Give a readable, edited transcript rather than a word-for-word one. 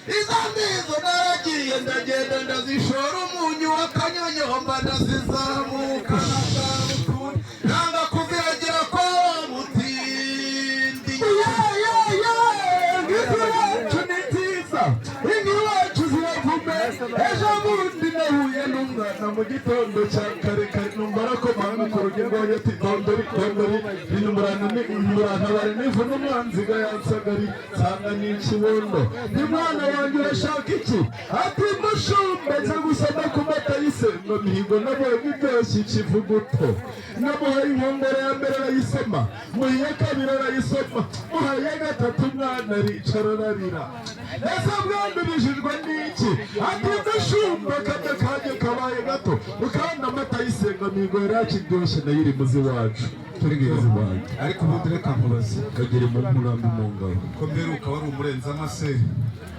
izo nizo naragiye ndagenda ndazishora umunyu w'akanyonyomba ndazizamuka nanga kuziragera kwa mutindi ngiziwacu ni nziza ingiwacu ziravume ejo bundi nahuye n'umwana mu gitondo cya kare kare numara ko mama ku rugerwa ati dondori inyurantabare nivu n'umwanziga yansagari nsanga ni ikibondo ni mwana wanjye urashaka iki ati mushumba nza gusoma ku mata y'isengo mihigo nabonye iryoshye ikivuguto namuhaye inkongoro ya mbere arayisoma muhiye kabiri arayisoma muhaye gatatu umwana aricara ararira ese bwandu bijijwe n'iki ati mushumba kajya kajya kabaye gato ukanda amata y'isengo mihigo yari akiryoshye nayo iri muzi wacu ariko ubundi reka nkubaze kagere mu murambi mu ngabo ko mberuka wari umurenza amase